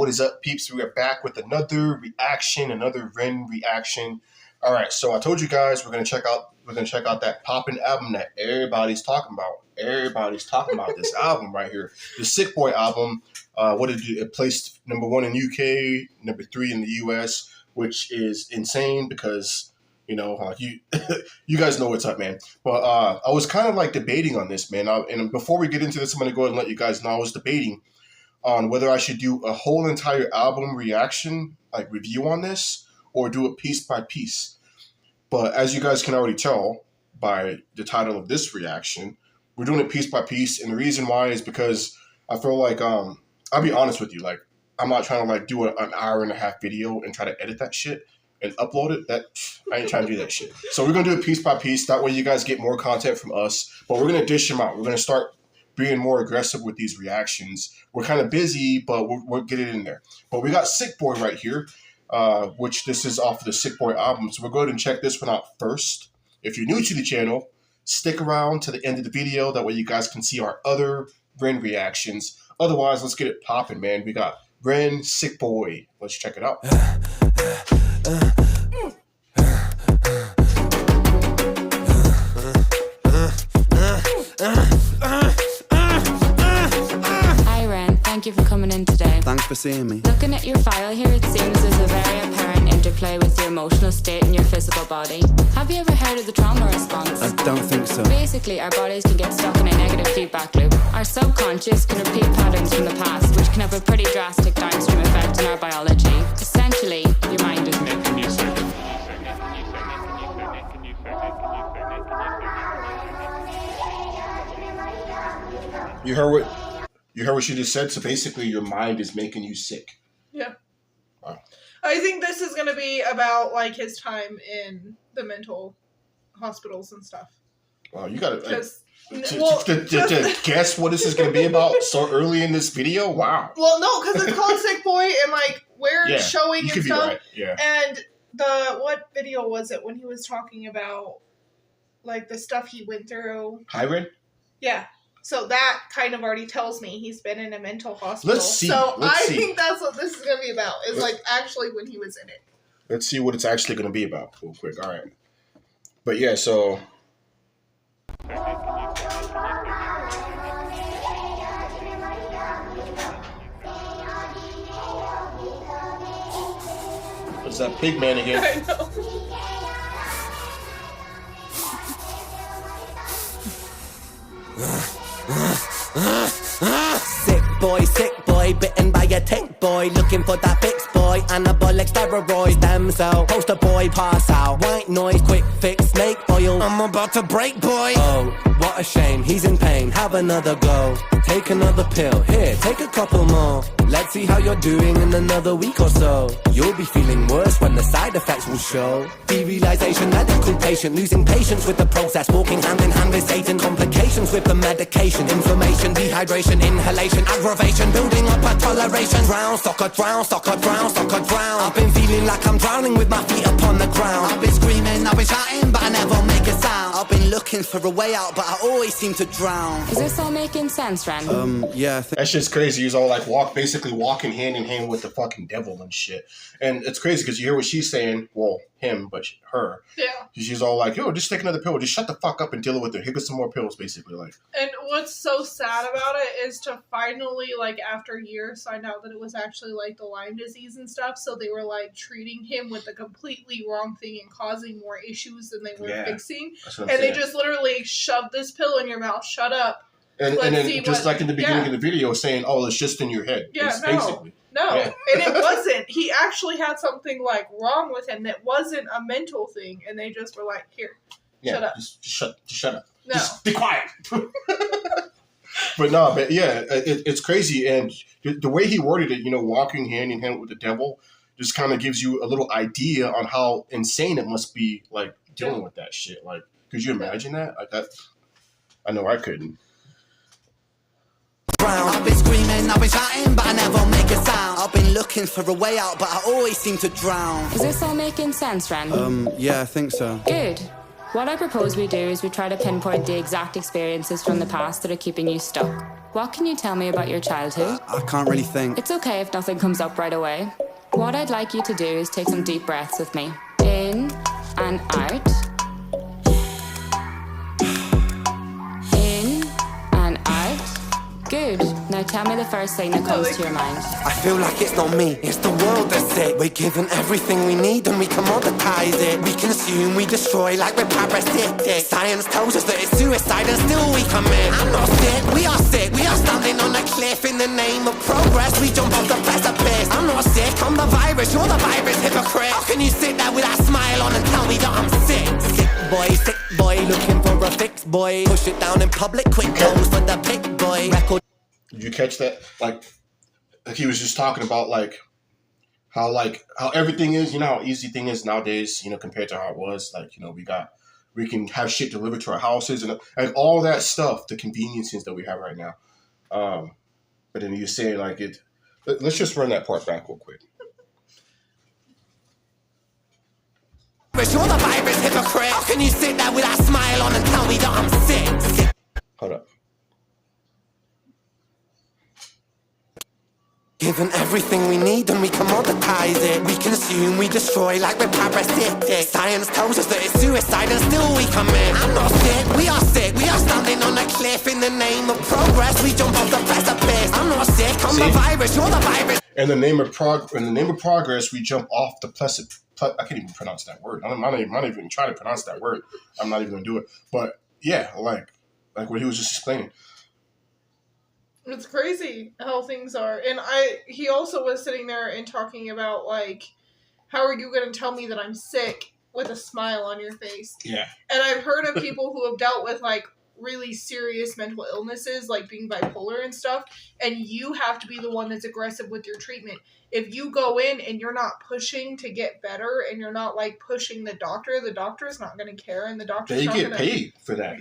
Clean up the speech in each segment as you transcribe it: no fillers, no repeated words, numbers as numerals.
What is up, peeps? We are back with another reaction, another Ren reaction. All right, so I told you guys we're gonna check out that poppin' album that everybody's talking about. Everybody's talking about this album right here, the Sick Boy album. What did it placed #1 in UK, #3 in the US, which is insane because you know you guys know what's up, man. But I was kind of like debating on this, man. And before we get into this, I'm gonna go ahead and let you guys know I was debating on whether I should do a whole entire album reaction, like review on this, or do it piece by piece. But as you guys can already tell by the title of this reaction, we're doing it piece by piece. And the reason why is because I feel like, I'll be honest with you, like, I'm not trying to like do an hour-and-a-half video and try to edit that shit and upload it. I ain't trying to do that shit. So we're going to do it piece by piece. That way you guys get more content from us, but we're going to dish them out. We're going to start being more aggressive with these reactions. We're kind of busy, but we'll get it in there. But we got Sick Boy right here, which this is off of the Sick Boy album. So we'll go ahead and check this one out first. If you're new to the channel, stick around to the end of the video. That way you guys can see our other Ren reactions. Otherwise, let's get it popping, man. We got Ren, Sick Boy. Let's check it out. Thank you for coming in today. Thanks for seeing me. Looking at your file here, it seems there's a very apparent interplay with your emotional state and your physical body. Have you ever heard of the trauma response? I don't think so. Basically, our bodies can get stuck in a negative feedback loop. Our subconscious can repeat patterns from the past, which can have a pretty drastic downstream effect on our biology. Essentially, your mind is making you sick. You heard what she just said? So basically your mind is making you sick. Yeah. Wow. I think this is going to be about, like, his time in the mental hospitals and stuff. Wow, you got to guess what this is going to be about so early in this video? Wow. Well, no, because it's called Sick Boy, and, like, we're showing you and could stuff. Be right. Yeah. And what video was it when he was talking about, like, the stuff he went through? Hiren? Yeah. So that kind of already tells me he's been in a mental hospital. Let's see. So I think that's what this is going to be about. Is like actually when he was in it. Let's see what it's actually going to be about real quick. All right. But yeah, so. It's that pig man again. I know. Sick boy, bitten by a tick boy, looking for that fix boy, anabolic steroids, damn cell, poster boy, pass out, white noise, quick fix, snake oil, I'm about to break boy. Oh, what a shame, he's in pain, have another go, take another pill, here, take a couple more, let's see how you're doing in another week or so, you'll be feeling worse when the side effects will show, derealization, medical patient, losing patience with the process, walking hand in hand with Satan, complications with the medication, inflammation, dehydration, inhalation, aggravation, building up a toleration, drown, soccer, drown, soccer, drown, soccer, drown, I've been feeling like I'm drowning with my feet upon the ground, I've been screaming, I've been shouting, but I never make a sound, I've been looking for a way out, but I always seem to drown. Is this all making sense, Ren? Yeah. That shit's crazy. He's all like basically walking hand in hand with the fucking devil and shit. And it's crazy because you hear what she's saying. Well, him, but her. Yeah. She's all like, yo, just take another pill. Just shut the fuck up and deal with it. Here goes some more pills, basically. Like. And what's so sad about it is to finally, like, after years, find out that it was actually, like, the Lyme disease and stuff. So they were, like, treating him with the completely wrong thing and causing more issues than they were fixing. And they just literally shoved this pill in your mouth. Shut up. And then just like in the beginning of the video saying, oh, it's just in your head. Yeah, basically. No, and it wasn't. He actually had something, like, wrong with him that wasn't a mental thing. And they just were like, here, shut up. Just shut up. No. Just be quiet. But no, but yeah, it's crazy. And the way he worded it, you know, walking hand in hand with the devil, just kind of gives you a little idea on how insane it must be, like, dealing with that shit. Like, could you imagine that? Like that? I know I couldn't. I've been screaming, I've been shouting, but I never make a sound. I've been looking for a way out, but I always seem to drown. Is this all making sense, Ren? Yeah, I think so. Good. What I propose we do is we try to pinpoint the exact experiences from the past that are keeping you stuck. What can you tell me about your childhood? I can't really think. It's okay if nothing comes up right away. What I'd like you to do is take some deep breaths with me. In and out. In and out. Good. Now tell me the first thing that comes to your mind. I feel like it's not me, it's the world that's sick. We're given everything we need and we commoditize it. We consume, we destroy like we're parasitic. Science tells us that it's suicide and still we commit. I'm not sick, we are sick. We are standing on a cliff in the name of progress. We jump off the precipice. I'm not sick, I'm the virus, you're the virus, hypocrite. How can you sit there with that smile on and tell me that I'm sick? Sick boy, looking for a fix, boy. Push it down in public, quick goes for the pick, boy. Record. Did you catch that? Like he was just talking about how everything is, how easy thing is nowadays, compared to how it was. Like, we can have shit delivered to our houses and all that stuff, the conveniences that we have right now. But then you say let's just run that part back real quick. You're the virus, hypocrite. How can you sit there with that smile on and tell me that I'm sick? Hold up. Given everything we need and we commoditize it. We consume, we destroy like we're parasitic. Science tells us that it's suicide and still we commit. I'm not sick, we are sick. We are standing on a cliff in the name of progress. We jump off the precipice. I'm not sick, I'm the virus, you're the virus. In the name of progress, we jump off the I can't even pronounce that word. I'm not even trying to pronounce that word. I'm not even going to do it. But yeah, like what he was just explaining. It's crazy how things are. And he also was sitting there and talking about, how are you going to tell me that I'm sick with a smile on your face? Yeah. And I've heard of people who have dealt with, really serious mental illnesses, like being bipolar and stuff, and you have to be the one that's aggressive with your treatment. If you go in and you're not pushing to get better and you're not, pushing the doctor's not going to care, and the doctor's not going to... They get paid for that.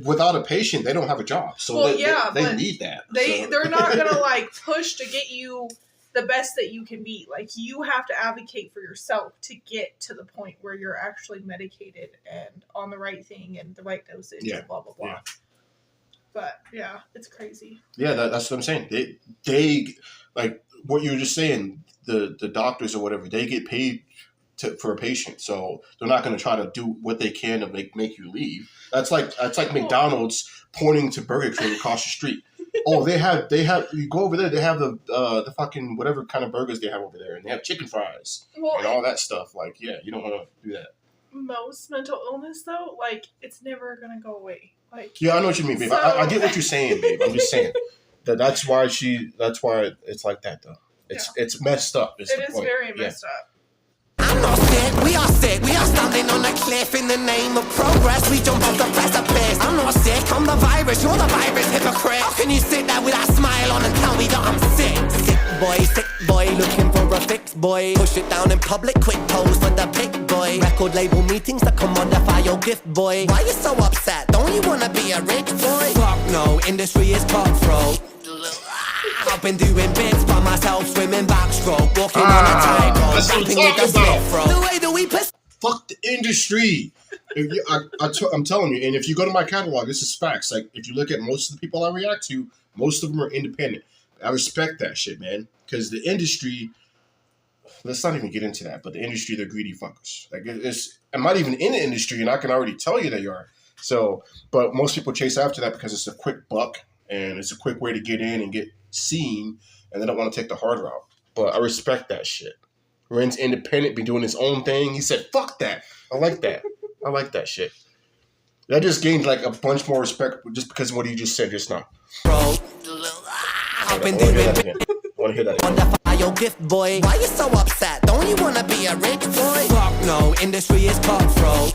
Without a patient, they don't have a job. So they need that. They're not going to, push to get you the best that you can be. You have to advocate for yourself to get to the point where you're actually medicated and on the right thing and the right dosage and blah, blah, blah. Yeah. But, yeah, it's crazy. Yeah, that's what I'm saying. They what you were just saying, the doctors or whatever, they get paid for a patient. So they're not going to try to do what they can to make you leave. That's like McDonald's pointing to Burger King across the street. Oh, they have. You go over there. They have the fucking whatever kind of burgers they have over there, and they have chicken fries and all that stuff. You don't want to do that. Most mental illness, though, it's never gonna go away. Yeah, I know what you mean, babe. I get what you're saying, babe. I'm just saying that's why it's like that, though. It's messed up. It is very messed up. I'm not sick, we are standing on a cliff in the name of progress. We jump off the precipice. I'm not sick, I'm the virus, you're the virus, hypocrite. How can you sit there with that smile on and tell me that I'm sick? Sick boy, looking for a fix, boy. Push it down in public, quick pose for the pick, boy. Record label meetings that commodify your gift, boy. Why you so upset? Don't you wanna be a rich boy? Fuck no, industry is cutthroat. I've been doing bits by myself, swimming backstroke, walking on a tightrope, rapping with a split throat. The way that we fuck the industry. I'm telling you, and if you go to my catalog, this is facts. If you look at most of the people I react to, most of them are independent. I respect that shit, man, because the industry. Let's not even get into that, but the industry, they're greedy fuckers. I'm not even in the industry, and I can already tell you they are. So, but most people chase after that because it's a quick buck and it's a quick way to get in and get seen, and they don't want to take the hard route. But I respect that shit. Ren's independent, be doing his own thing. He said, fuck that. I like that. I like that shit. That just gained a bunch more respect just because of what he just said just now. Bro, I've been doing I want to hear that again. Wonderful your gift, boy. Why you so upset? Don't you wanna be a rich boy? Fuck no, industry is cutthroat.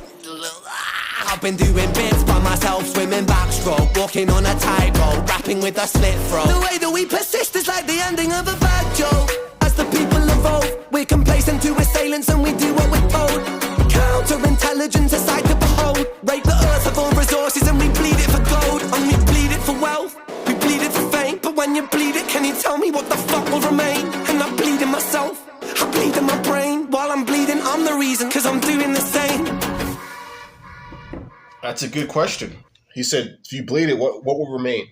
I've been doing bits by myself, swimming backstroke, walking on a tightrope, rapping with a slit throat. The way that we persist is like the ending of a bad joke. As the people evolve, we're complacent to assailants and we do what we're told. Counterintelligence, a sight to behold. Rape the earth of all resources and we bleed it for gold. And we bleed it for wealth, we bleed it for fame. But when you bleed it, can you tell me what the fuck will remain? And I bleed in myself, I bleed in my brain. While I'm bleeding, I'm the reason, cause I'm doing the same. That's a good question. He said, if you bleed it, what will remain?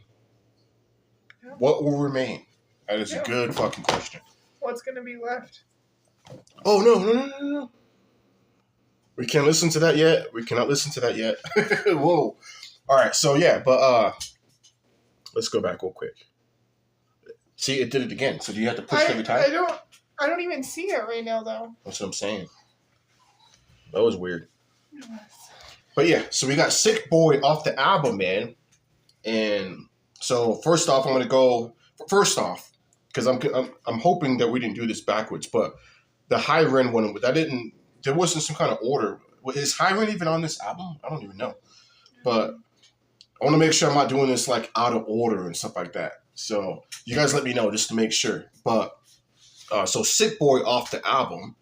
What will remain? That is Yeah. a good fucking question. What's gonna be left? Oh, no. We can't listen to that yet. We cannot listen to that yet. Whoa. All right, so yeah, but let's go back real quick. See, it did it again. So do you have to push it every time? I don't even see it right now though. That's what I'm saying. That was weird. But yeah, so we got Sick Boy off the album, man. And so first off, I'm gonna go because I'm hoping that we didn't do this backwards, but the High Ren one there wasn't some kind of order. Is High Ren even on this album? I don't even know. But I want to make sure I'm not doing this like out of order and stuff like that. So you guys let me know just to make sure. But so Sick Boy off the album.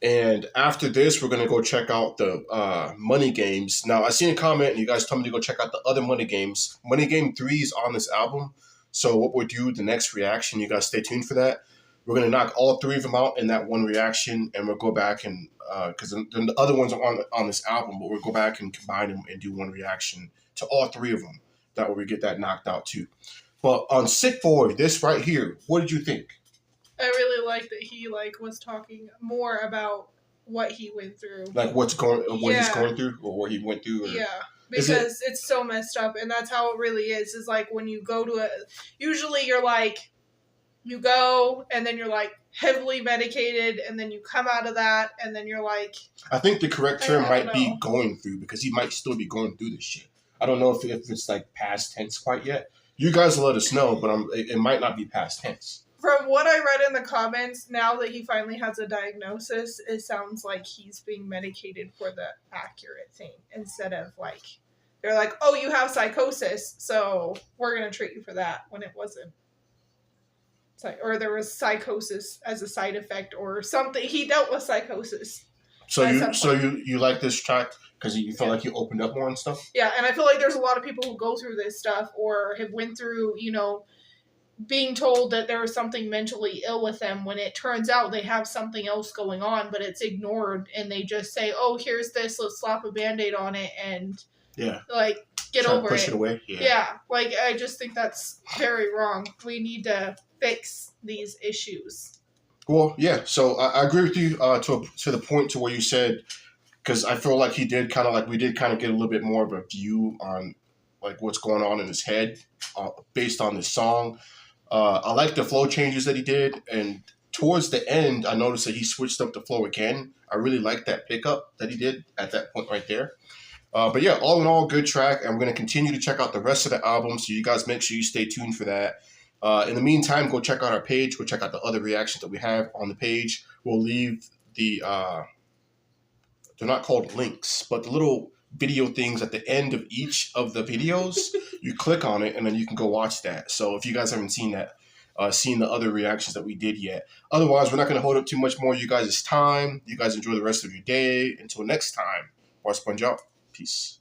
And after this, we're going to go check out the Money Games. Now, I seen a comment, and you guys told me to go check out the other Money Games. Money Game 3 is on this album. So what we'll do, the next reaction, you guys stay tuned for that. We're going to knock all three of them out in that one reaction, and we'll go back and, because the other ones are on this album, but we'll go back and combine them and do one reaction to all three of them. That way we get that knocked out too. But on Sick Boy, this right here, what did you think? I really like that he was talking more about what he went through. Like what he's going through, or what he went through. Or... Yeah, because it's so messed up, and that's how it really is. Is like when you go to usually you're like, you go and then you're like heavily medicated, and then you come out of that, and then you're like. I think the correct term might be going through, because he might still be going through this shit. I don't know if it's like past tense quite yet. You guys will let us know, but it might not be past tense. From what I read in the comments, now that he finally has a diagnosis, it sounds like he's being medicated for the accurate thing instead of they're like, oh, you have psychosis, so we're going to treat you for that, when it wasn't. It's like, or there was psychosis as a side effect or something. He dealt with psychosis. So you like this track because you felt like you opened up more and stuff? Yeah, and I feel like there's a lot of people who go through this stuff or have went through, being told that there was something mentally ill with them when it turns out they have something else going on, but it's ignored and they just say, oh, here's this, let's slap a Band-Aid on it and get try over to push it away. Yeah, I just think that's very wrong. We need to fix these issues. Well, yeah, so I agree with you to the point to where you said, because I feel like we did kind of get a little bit more of a view on what's going on in his head based on this song. I like the flow changes that he did, and towards the end, I noticed that he switched up the flow again. I really like that pickup that he did at that point right there. But yeah, all in all, good track. I'm going to continue to check out the rest of the album, so you guys make sure you stay tuned for that. In the meantime, go check out our page. Go check out the other reactions that we have on the page. We'll leave the, they're not called links, but the little video things at the end of each of the videos. You click on it, and then you can go watch that. So if you guys haven't seen that, seen the other reactions that we did yet. Otherwise, we're not going to hold up too much more of you guys' time. You guys enjoy the rest of your day. Until next time, Bar Sponge out. Peace.